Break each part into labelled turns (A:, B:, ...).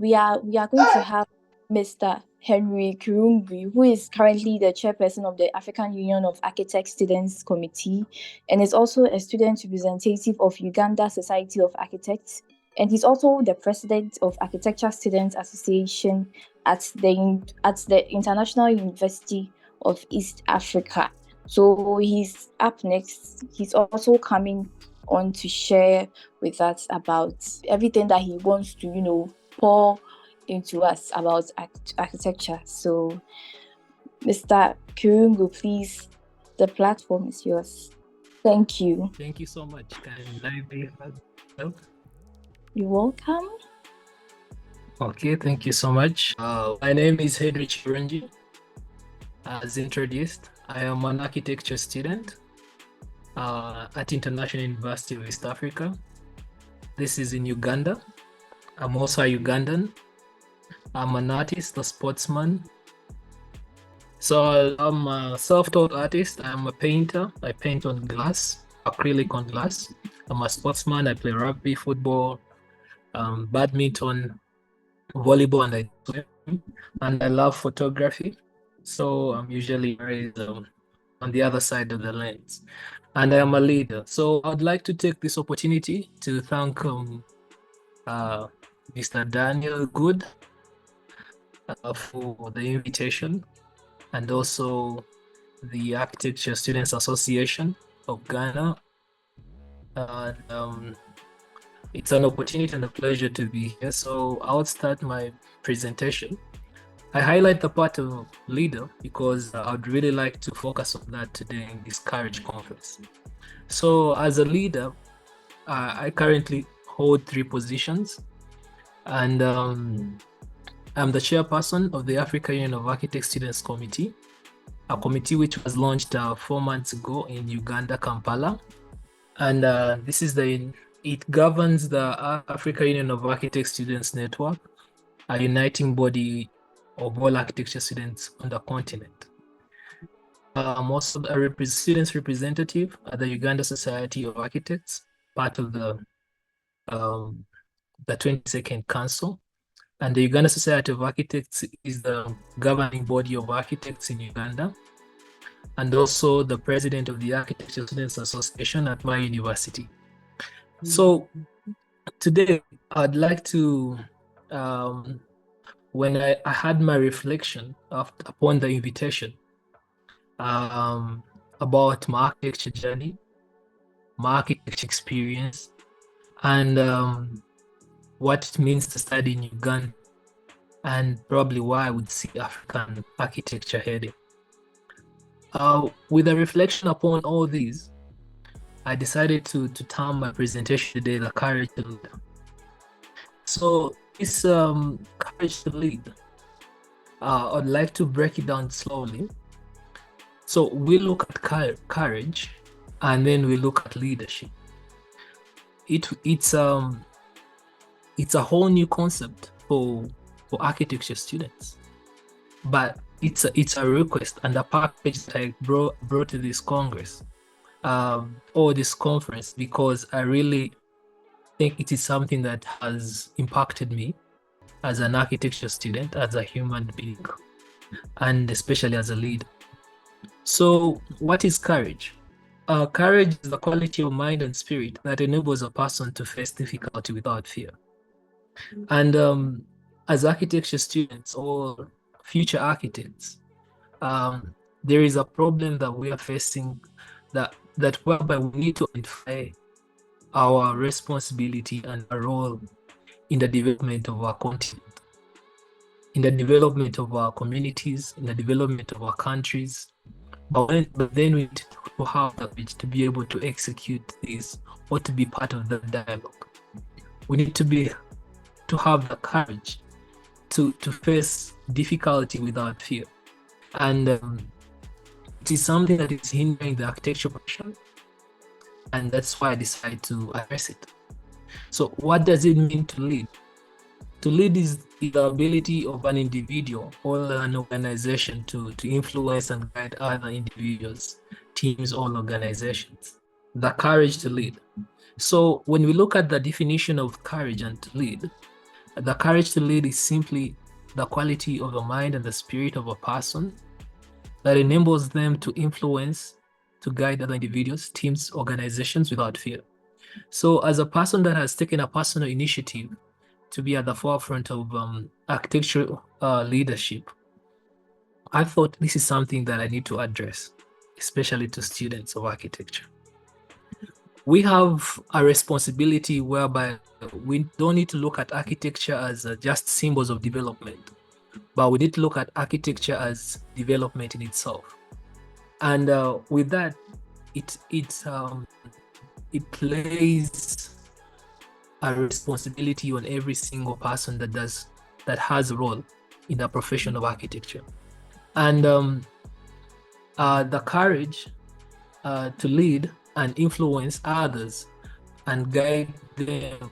A: we are going to have Mr. Henry Kirungi, who is currently the chairperson of the African Union of Architect Students Committee, and is also a student representative of Uganda Society of Architects, and he's also the president of Architecture Students Association at the International University of East Africa. So he's up next. He's also coming on to share with us about everything that he wants to, pour into us about architecture. So, Mr. Kirungu, please, the platform is yours. Thank you.
B: Thank you so much. Can I be heard?
A: You're welcome.
B: Okay, thank you so much. My name is Henry Kirungi. As introduced, I am an architecture student at International University of East Africa. This is in Uganda. I'm also a Ugandan. I'm an artist, a sportsman. So I'm a self-taught artist. I'm a painter. I paint on glass, acrylic on glass. I'm a sportsman. I play rugby, football, badminton, volleyball, and I swim. And I love photography. So I'm usually raised on the other side of the lens. And I am a leader. So I'd like to take this opportunity to thank Mr. Daniel Good for the invitation, and also the Architecture Students Association of Ghana. And it's an opportunity and a pleasure to be here. So I'll start my presentation. I highlight the part of leader because I'd really like to focus on that today in this Courage Conference. So as a leader, I currently hold 3 positions, and I'm the chairperson of the African Union of Architect Students Committee, a committee which was launched 4 months ago in Uganda, Kampala. And it governs the African Union of Architect Students Network, a uniting body of all architecture students on the continent. I'm also a students representative at the Uganda Society of Architects, part of the 22nd Council. And the Uganda Society of Architects is the governing body of architects in Uganda, and also the president of the Architecture Students Association at my university. So today I'd like to, when I had my reflection upon the invitation about my architecture journey, my architecture experience, and what it means to study in Uganda, and probably why I would see African architecture heading. With a reflection upon all these, I decided to term my presentation today the Courage to Lead. So this Courage to Lead, I'd like to break it down slowly. So we look at courage, and then we look at leadership. It's a whole new concept for architecture students, but it's a request and a package that I brought to this Congress or this conference, because I really think it is something that has impacted me as an architecture student, as a human being, and especially as a leader. So what is courage? Courage is the quality of mind and spirit that enables a person to face difficulty without fear. And as architecture students or future architects, there is a problem that we are facing that whereby we need to identify our responsibility and our role in the development of our continent, in the development of our communities, in the development of our countries. But then we need to have the ability to be able to execute this or to be part of the dialogue. We need to have the courage to face difficulty without fear. And it is something that is hindering the architecture profession, and that's why I decided to address it. So what does it mean to lead? To lead is the ability of an individual or an organization to influence and guide other individuals, teams, or organizations. The courage to lead. So when we look at the definition of courage and to lead, The courage to lead is simply the quality of the mind and the spirit of a person that enables them to influence, to guide other individuals, teams, organizations without fear. So as a person that has taken a personal initiative to be at the forefront of architectural leadership, I thought this is something that I need to address, especially to students of architecture. We have a responsibility whereby we don't need to look at architecture as just symbols of development, but we need to look at architecture as development in itself. And with that, it plays a responsibility on every single person that has a role in the profession of architecture. And the courage to lead and influence others and guide them.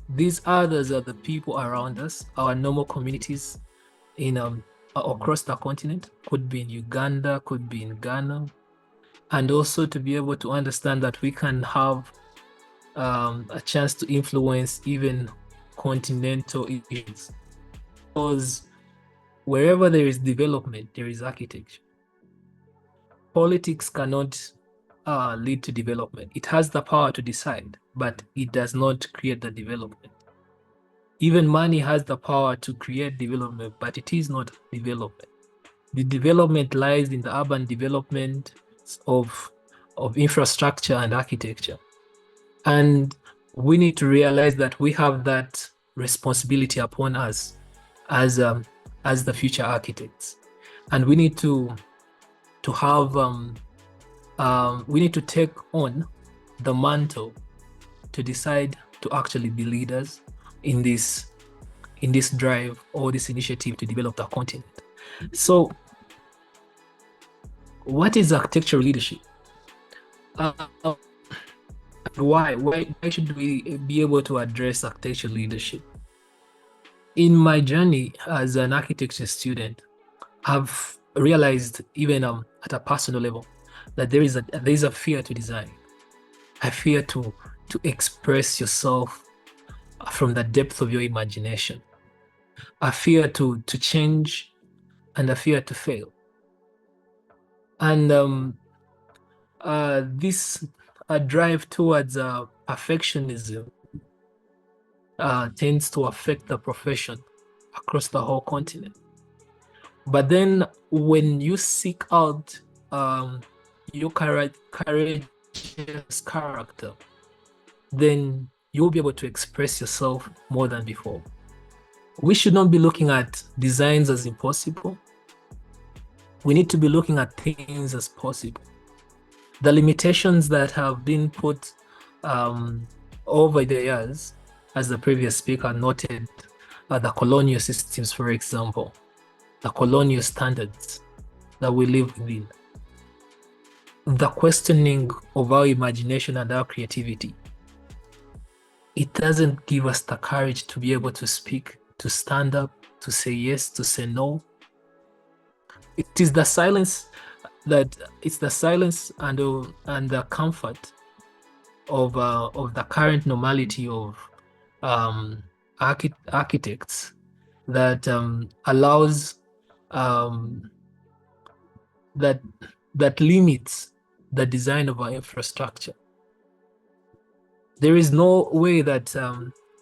B: These others are the people around us, our normal communities in across the continent, could be in Uganda, could be in Ghana, and also to be able to understand that we can have a chance to influence even continental issues. Because wherever there is development, there is architecture. Politics cannot lead to development. It has the power to decide, but it does not create the development. Even money has the power to create development, but it is not development. The development lies in the urban development of, of infrastructure and architecture. And we need to realize that we have that responsibility upon us as the future architects. And we need to have we need to take on the mantle to decide to actually be leaders in this drive or this initiative to develop the continent. So what is architectural leadership? Why should we be able to address architectural leadership? In my journey as an architecture student, I've realized even at a personal level that there is a fear to design, a fear to express yourself from the depth of your imagination, a fear to change, and a fear to fail. And this drive towards perfectionism tends to affect the profession across the whole continent. But then when you seek out your courageous character, then you'll be able to express yourself more than before. We should not be looking at designs as impossible. We need to be looking at things as possible. The limitations that have been put over the years, as the previous speaker noted, the colonial systems, for example, the colonial standards that we live within, the questioning of our imagination and our creativity, it doesn't give us the courage to be able to speak, to stand up, to say yes, to say no. It is the silence and the comfort of the current normality of architects that allows that limits the design of our infrastructure. There is no way that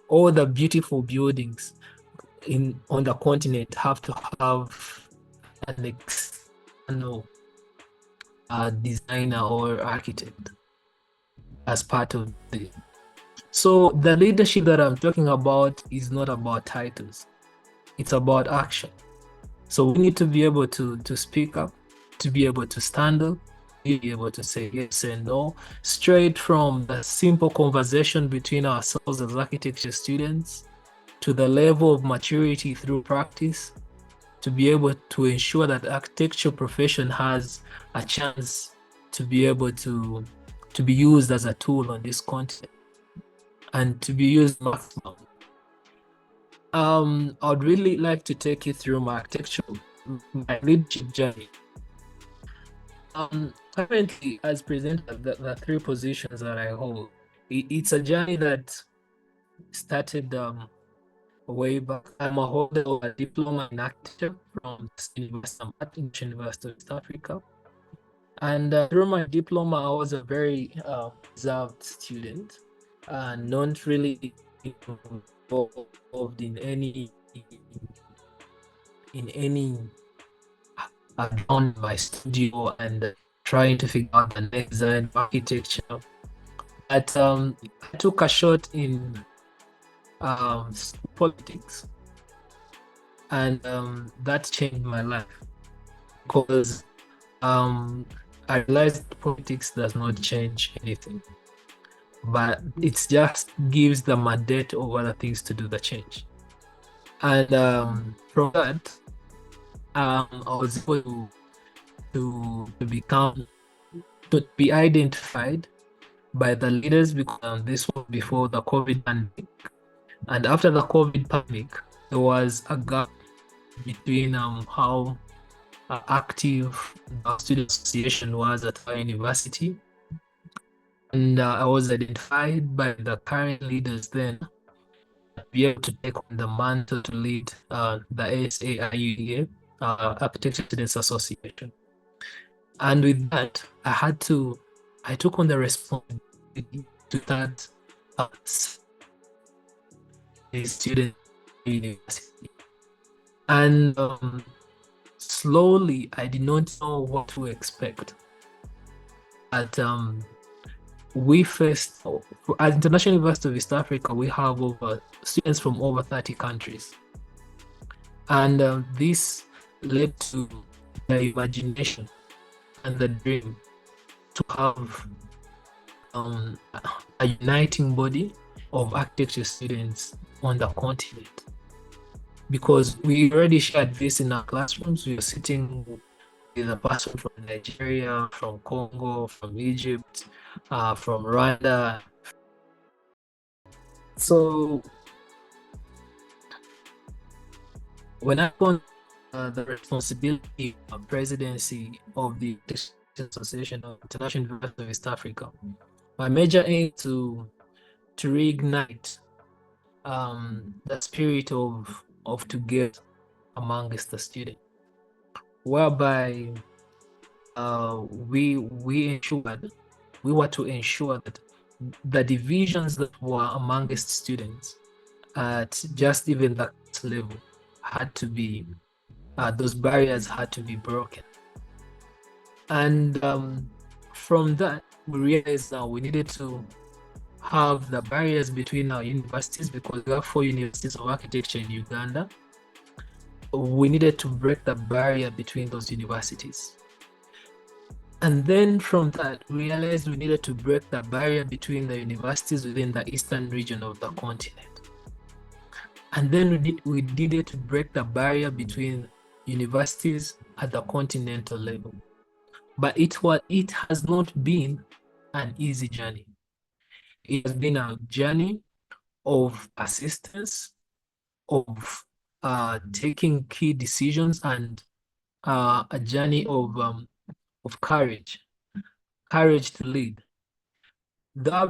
B: all the beautiful buildings on the continent have to have an external designer or architect as part of it. So the leadership that I'm talking about is not about titles. It's about action. So we need to be able to speak up, to be able to stand up, be able to say yes and no, straight from the simple conversation between ourselves as architecture students to the level of maturity through practice, to be able to ensure that the architecture profession has a chance to be able to be used as a tool on this continent and to be used maximum. I'd really like to take you through my leadership journey. Currently, as presented, the three positions that I hold, it's a journey that started way back. I'm a holder of a diploma in architecture from University of East Africa. And through my diploma, I was a very reserved student, not really involved in any down in my studio and trying to figure out the next design of architecture. But I took a shot in politics, and that changed my life because I realized that politics does not change anything, but it just gives the mandate of other things to do the change. And from that, I was able to become to be identified by the leaders because this was before the COVID pandemic, and after the COVID pandemic, there was a gap between how active the student association was at our university, and I was identified by the current leaders then to be able to take on the mantle to lead the ASAIUDA, Architecture Students Association. And with that, I took on the responsibility to start a student university. And slowly, I did not know what to expect. But we first, at International University of East Africa, we have over students from over 30 countries. And this led to the imagination and the dream to have a uniting body of architecture students on the continent. Because we already shared this in our classrooms. We were sitting with a person from Nigeria, from Congo, from Egypt, from Rwanda. So when I got the responsibility of presidency of the Association of International University of East Africa, my major aim to reignite the spirit of together amongst the students, whereby we were to ensure that the divisions that were amongst students at just even that level had to be those barriers had to be broken. And from that, we realized that we needed to have the barriers between our universities, because we have 4 universities of architecture in Uganda. We needed to break the barrier between those universities. And then from that, we realized we needed to break the barrier between the universities within the eastern region of the continent. And then we needed to break the barrier between universities at the continental level. But it has not been an easy journey. It has been a journey of persistence, of taking key decisions, and a journey of courage to lead. There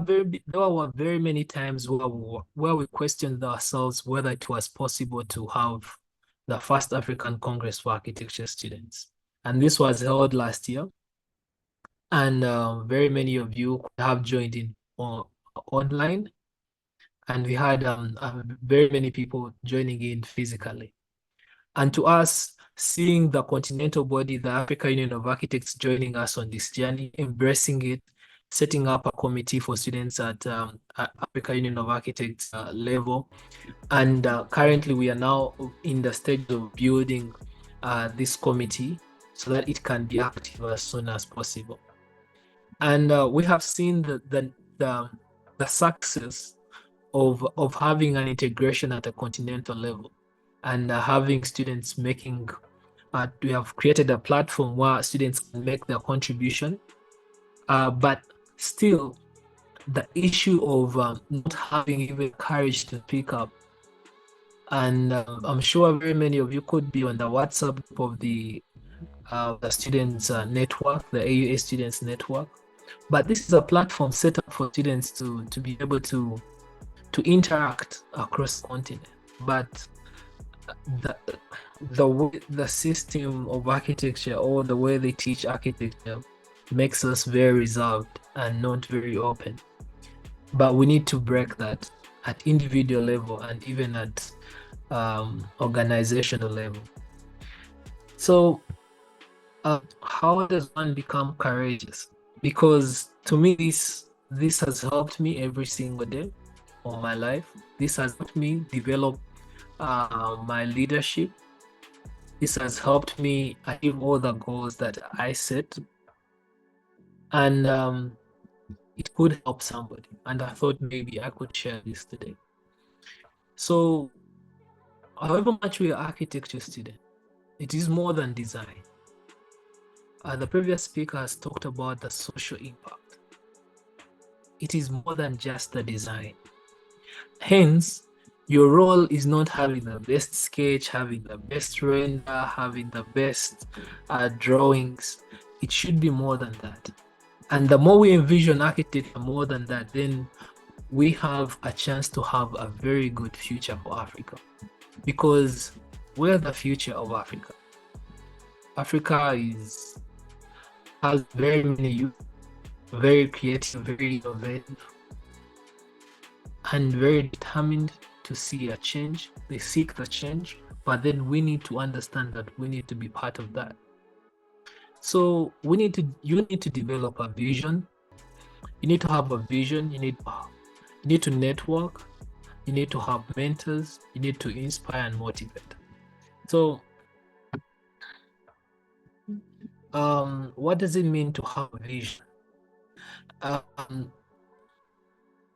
B: were very many times where we questioned ourselves whether it was possible to have the first African Congress for Architecture students. And this was held last year. And very many of you could have joined in online. And we had very many people joining in physically. And to us, seeing the continental body, the African Union of Architects, joining us on this journey, embracing it, setting up a committee for students at African Union of Architects level. And currently we are now in the stage of building this committee so that it can be active as soon as possible. And we have seen the success of having an integration at a continental level, and having students making, we have created a platform where students can make their contribution, but still the issue of not having even courage to speak up. And I'm sure very many of you could be on the WhatsApp group of the students network, the AUA students network. But this is a platform set up for students to be able to to interact across continent, but the the system of architecture, or the way they teach architecture, makes us very reserved and not very open. But we need to break that at individual level and even at organizational level. So how does one become courageous? Because to me, this has helped me every single day of my life. This has helped me develop my leadership. This has helped me achieve all the goals that I set, and it could help somebody. And I thought maybe I could share this today. So, however much we are architecture students, it is more than design. The previous speaker has talked about the social impact. It is more than just the design. Hence, your role is not having the best sketch, having the best render, having the best drawings. It should be more than that. And the more we envision architecture more than that, then we have a chance to have a very good future for Africa. Because we're the future of Africa. Africa has very many youth, very creative, very innovative, and very determined to see a change. They seek the change, but then we need to understand that we need to be part of that. So you need to develop a vision. You need to have a vision. You need to network. You need to have mentors. You need to inspire and motivate. So what does it mean to have a vision?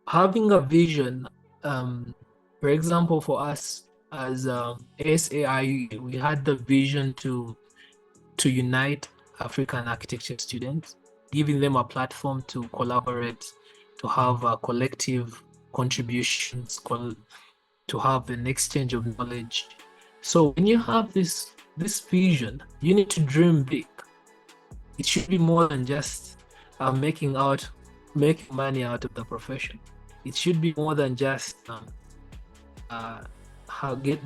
B: Having a vision, for example, for us as SAIU, we had the vision to unite African architecture students, giving them a platform to collaborate, to have collective contributions, to have an exchange of knowledge. So when you have this vision, you need to dream big. It should be more than just making money out of the profession. It should be more than just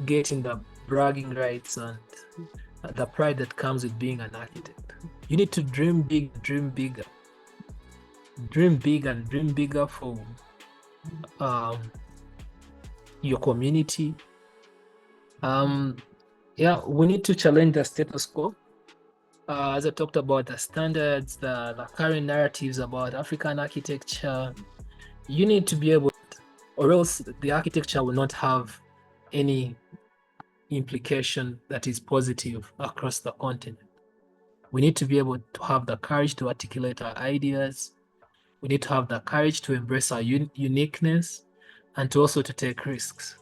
B: getting the bragging rights and the pride that comes with being an architect. You need to dream big, dream bigger. Dream big and dream bigger for your community. Yeah, we need to challenge the status quo. As I talked about the standards, the current narratives about African architecture, you need to be able to, or else the architecture will not have any implication that is positive across the continent. We need to be able to have the courage to articulate our ideas. We need to have the courage to embrace our uniqueness and to also to take risks.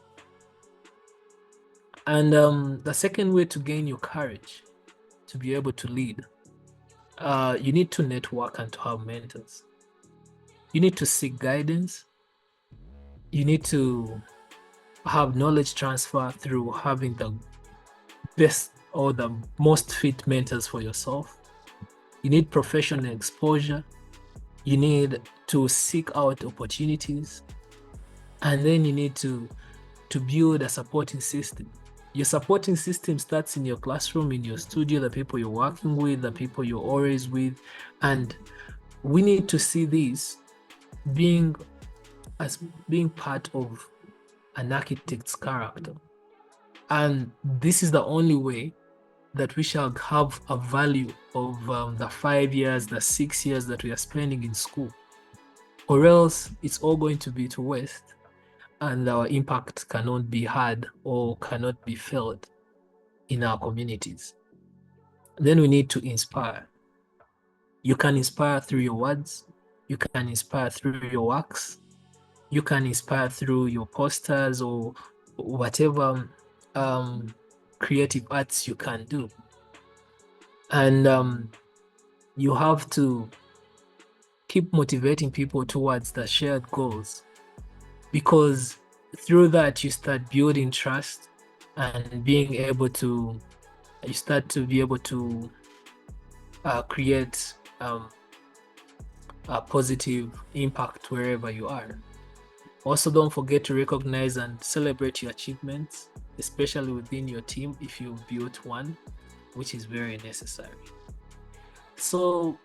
B: And the second way to gain your courage to be able to lead, you need to network and to have mentors. You need to seek guidance. You need to have knowledge transfer through having the best or the most fit mentors for yourself. You need professional exposure. You need to seek out opportunities. And then you need to build a supporting system. Your supporting system starts in your classroom, in your studio, the people you're working with, the people you're always with. And we need to see this being part of an architect's character. And this is the only way that we shall have a value of the 5 years, the 6 years that we are spending in school. Or else it's all going to be to waste, and our impact cannot be heard or cannot be felt in our communities. Then we need to inspire. You can inspire through your words. You can inspire through your works. You can inspire through your posters or whatever creative arts you can do. And you have to keep motivating people towards the shared goals, because through that you start building trust and you start to be able to create a positive impact wherever you are. Also, don't forget to recognize and celebrate your achievements, especially within your team if you built one, which is very necessary. So,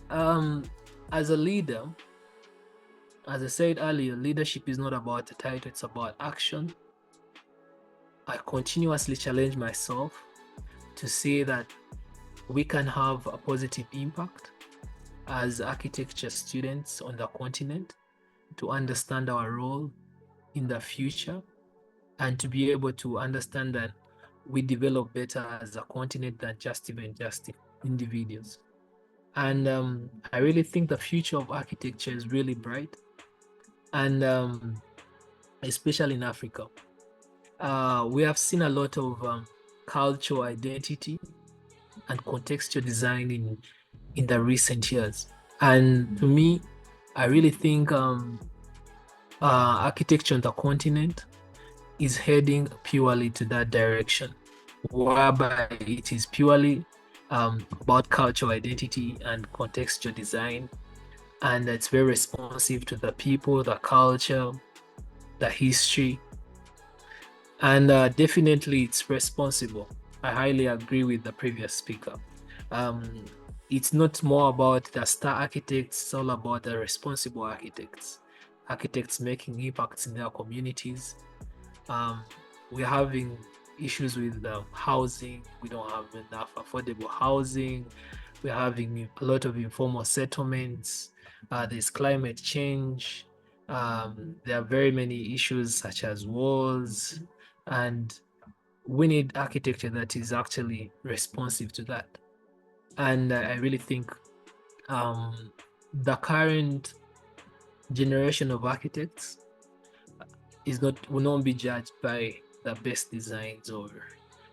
B: as a leader, as I said earlier, leadership is not about the title, it's about action. I continuously challenge myself to say that we can have a positive impact as architecture students on the continent, to understand our role in the future, and to be able to understand that we develop better as a continent than just individuals. And I really think the future of architecture is really bright, and especially in Africa. We have seen a lot of cultural identity and contextual design in the recent years. And to me, I really think architecture on the continent is heading purely to that direction, whereby it is purely about cultural identity and contextual design. And it's very responsive to the people, the culture, the history, and definitely it's responsible. I highly agree with the previous speaker. Um, it's not more about the star architects, it's all about the responsible architects making impacts in their communities. We're having issues with housing. We don't have enough affordable housing. We're having a lot of informal settlements. There's climate change. There are very many issues such as wars, and we need architecture that is actually responsive to that. And I really think the current generation of architects will not be judged by the best designs, or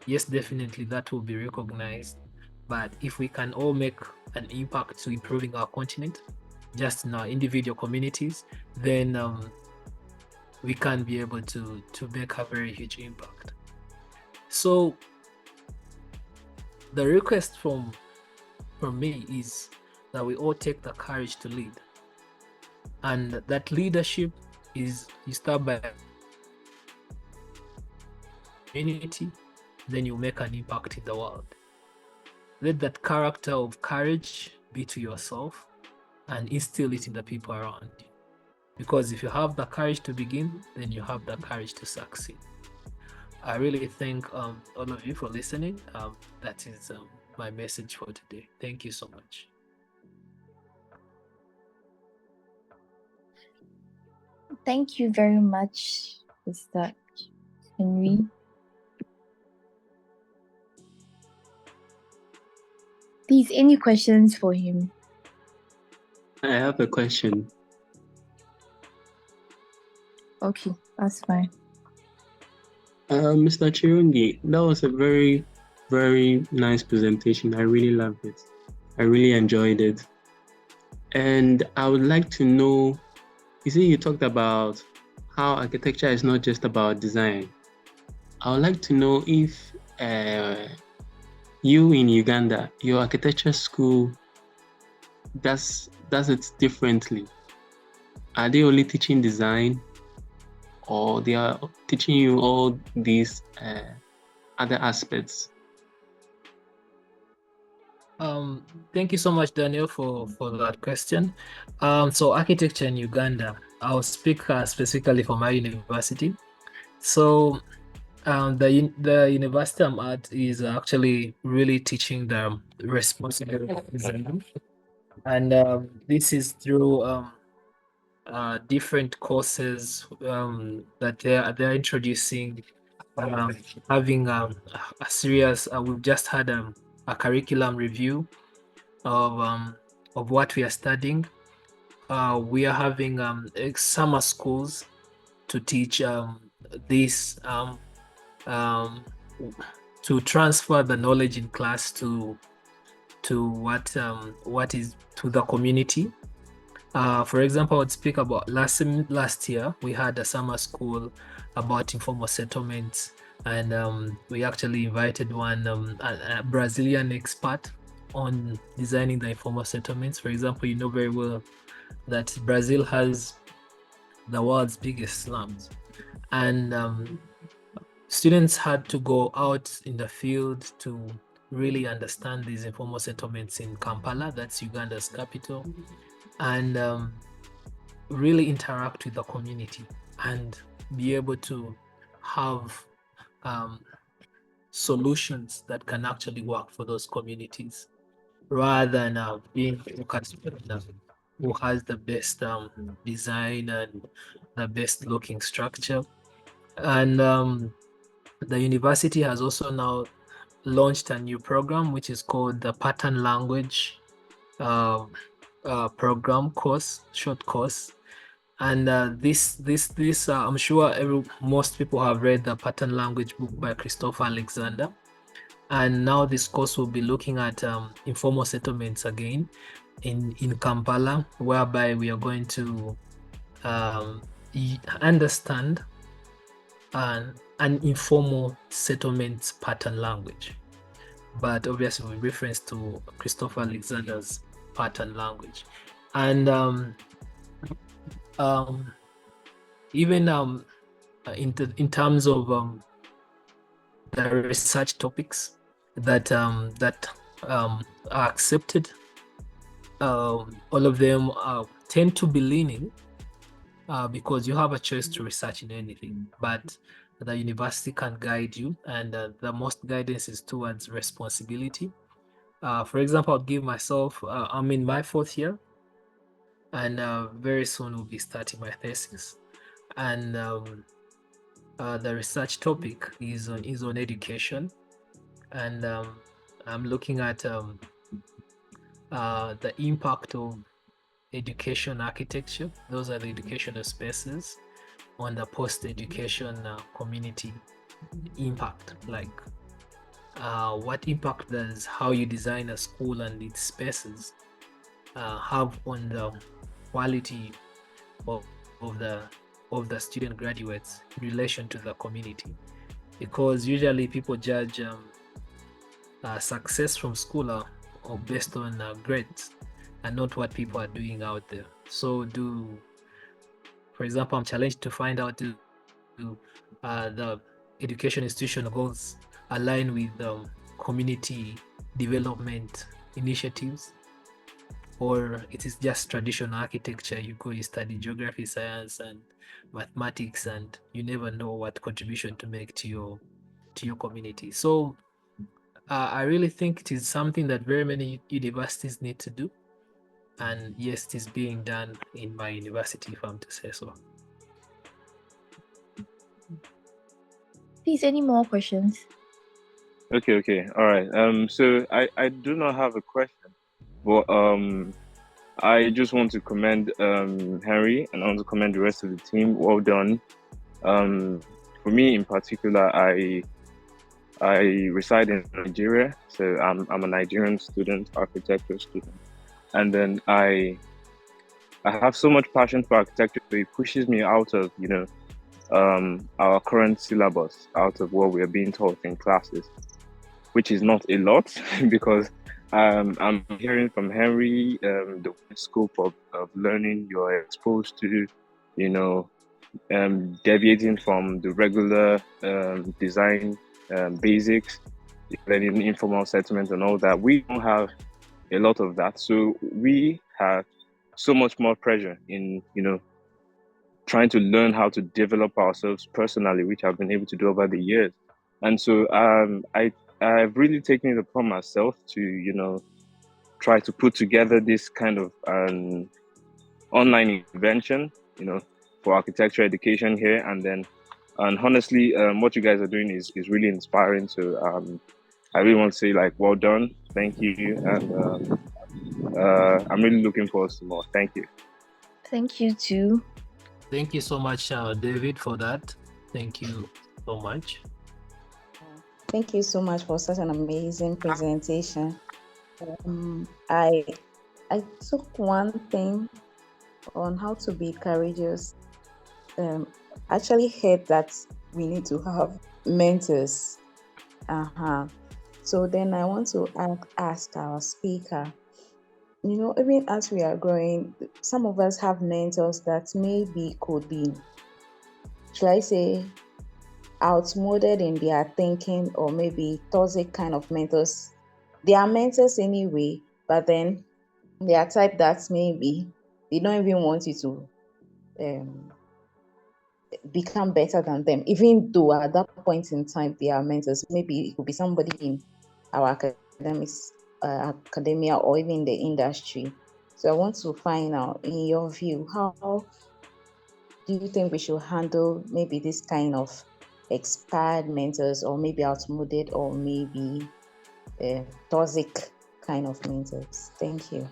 B: yes, definitely that will be recognized. But if we can all make an impact to improving our continent, just in our individual communities, then we can be able to make a very huge impact. So the request from me is that we all take the courage to lead, and that leadership is you start by community, then you make an impact in the world. Let that character of courage be to yourself and instill it in the people around you. Because if you have the courage to begin, then you have the courage to succeed. I really thank all of you for listening. That is my message for today. Thank you so much.
A: Thank you very much, Mr. Henry. Please, any questions for him?
C: I have a question.
A: Okay, that's fine.
C: Mr. Kirungi, that was a very, very nice presentation. I really loved it. I really enjoyed it. And I would like to know, you see, you talked about how architecture is not just about design. I would like to know if you in Uganda, your architecture school does it differently. Are they only teaching design, or they are teaching you all these other aspects?
B: Thank you so much, Daniel, for that question. So architecture in Uganda, I'll speak specifically for my university. So the university I'm at is actually really teaching the responsible design, and this is through different courses that they're introducing, having a serious. We've just had a curriculum review of what we are studying. We are having summer schools to teach this to transfer the knowledge in class to what is to the community. For example, I would speak about last year we had a summer school about informal settlements, and we actually invited a Brazilian expert on designing the informal settlements. For example, you know very well that Brazil has the world's biggest slums. And students had to go out in the field to really understand these informal settlements in Kampala, that's Uganda's capital, and really interact with the community and be able to have solutions that can actually work for those communities, rather than being focused on who has the best design and the best looking structure. And the university has also now launched a new program which is called the Pattern Language program course, short course. And this I'm sure most people have read the Pattern Language book by Christopher Alexander. And now this course will be looking at informal settlements again in Kampala, whereby we are going to understand an informal settlement pattern language. But obviously with reference to Christopher Alexander's pattern language. And even in terms of the research topics that are accepted, all of them tend to be leaning because you have a choice to research in anything, but the university can guide you, and the most guidance is towards responsibility. For example, I'll give myself, I'm in my 4th year, and very soon we'll be starting my thesis. And the research topic is on education, and I'm looking at the impact of education architecture. Those are the educational spaces on the post-education community impact. Like what impact does how you design a school and its spaces have on the quality of the student graduates in relation to the community? Because usually people judge success from school or based on grades and not what people are doing out there. So for example, I'm challenged to find out do the education institution goals align with community development initiatives, or it is just traditional architecture. You go, you study geography, science, and mathematics, and you never know what contribution to make to your community. So I really think it is something that very many universities need to do. And yes, it is being done in my university, if I'm to say so.
A: Please, any more questions?
D: Okay. All right. So I do not have a question, but I just want to commend Henry, and I want to commend the rest of the team. Well done. For me in particular, I reside in Nigeria, so I'm a Nigerian student, architecture student, and then I have so much passion for architecture. So it pushes me out of our current syllabus, out of what we are being taught in classes, which is not a lot because I'm hearing from Henry the scope of learning you're exposed to, deviating from the regular design basics, learning informal settlement and all that. We don't have a lot of that, so we have so much more pressure in trying to learn how to develop ourselves personally, which I've been able to do over the years. And so I've really taken it upon myself to try to put together this kind of online invention for architecture education here. And honestly, what you guys are doing is really inspiring. So I really want to say, like, well done, thank you, and I'm really looking forward to more. Thank you.
A: Thank you too.
B: Thank you so much, David, for that. Thank you so much.
E: Thank you so much for such an amazing presentation. I took one thing on how to be courageous. Actually heard that we need to have mentors. So then I want to ask our speaker, even as we are growing, some of us have mentors that maybe could be, should I say, outmoded in their thinking, or maybe toxic kind of mentors. They are mentors anyway, but then they are type that maybe they don't even want you to become better than them, even though at that point in time they are mentors. Maybe it could be somebody in our academia, or even the industry. So I want to find out, in your view, how do you think we should handle maybe this kind of expired mentors, or maybe outmoded, or maybe toxic kind of mentors? Thank you.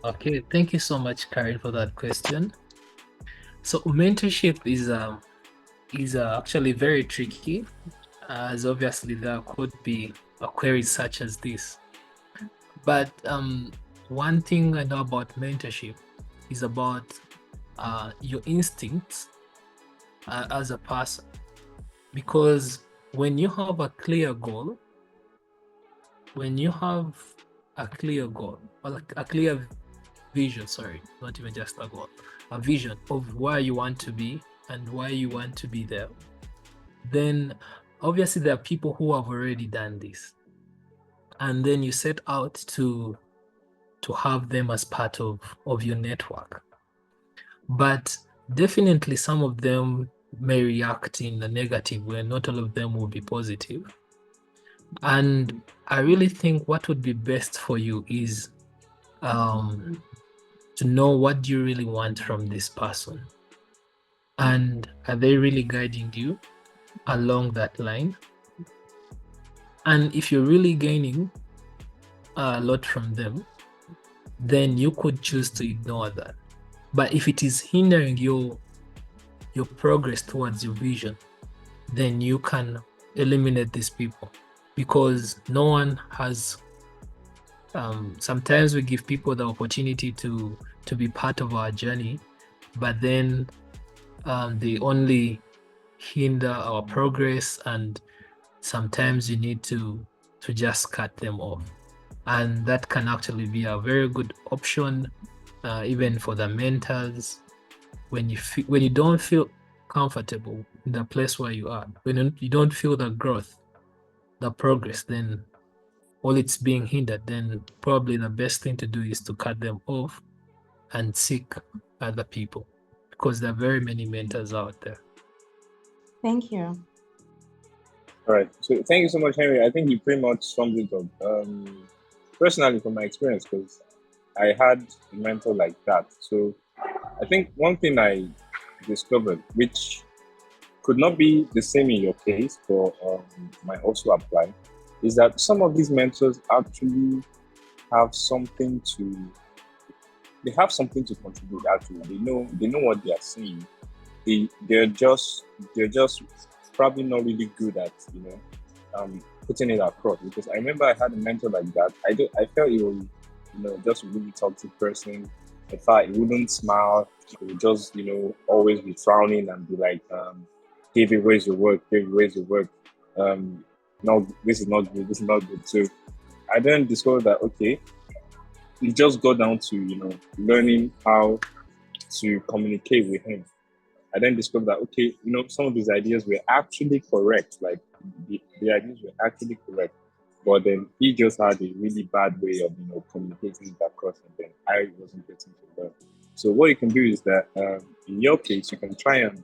B: Okay, thank you so much, Karen, for that question. So mentorship is actually very tricky, as obviously there could be queries such as this. But one thing I know about mentorship is about your instincts as a person, because when you have a clear goal, or like a clear vision, sorry, not even just a goal, a vision of where you want to be and why you want to be there, then obviously there are people who have already done this, and then you set out to have them as part of your network. But definitely some of them may react in a negative way, not all of them will be positive. And I really think what would be best for you is to know what you really want from this person, and are they really guiding you along that line? And if you're really gaining a lot from them, then you could choose to ignore that. But if it is hindering your progress towards your vision, then you can eliminate these people, because no one has sometimes we give people the opportunity to be part of our journey, but then they only hinder our progress, and sometimes you need to just cut them off. And that can actually be a very good option, even for the mentors, when you don't feel comfortable in the place where you are, when you don't feel the growth, the progress, then all it's being hindered, then probably the best thing to do is to cut them off and seek other people, because there are very many mentors out there.
E: Thank you.
D: All right. So thank you so much, Henry. I think you pretty much summed it up. Personally, from my experience, because I had a mentor like that. So I think one thing I discovered, which could not be the same in your case, but might also apply, is that some of these mentors actually have something to contribute. Actually, they know what they are saying. They're just probably not really good at putting it across. Because I remember I had a mentor like that. I felt he was just a really toxic person. In fact, he wouldn't smile. He would just always be frowning and be like, David, where's your work? David, where's your work? No, this is not good. This is not good. So I then discovered that okay, it just got down to learning how to communicate with him. I then discovered that okay, some of his ideas were actually correct. Like the ideas were actually correct, but then he just had a really bad way of communicating it across, and then I wasn't getting to learn. So what you can do is that in your case, you can try and,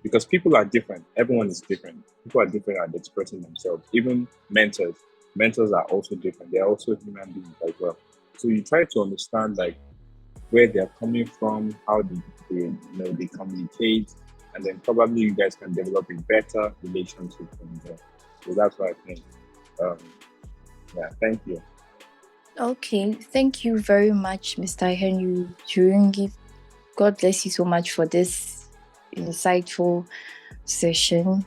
D: because people are different. Everyone is different. People are different at expressing themselves. Even mentors are also different. They're also human beings as well. So you try to understand like where they're coming from, how they communicate, and then probably you guys can develop a better relationship from there. So that's what I think. Yeah, thank you.
A: Okay, thank you very much, Mr. Henry Kirungi. God bless you so much for this insightful session.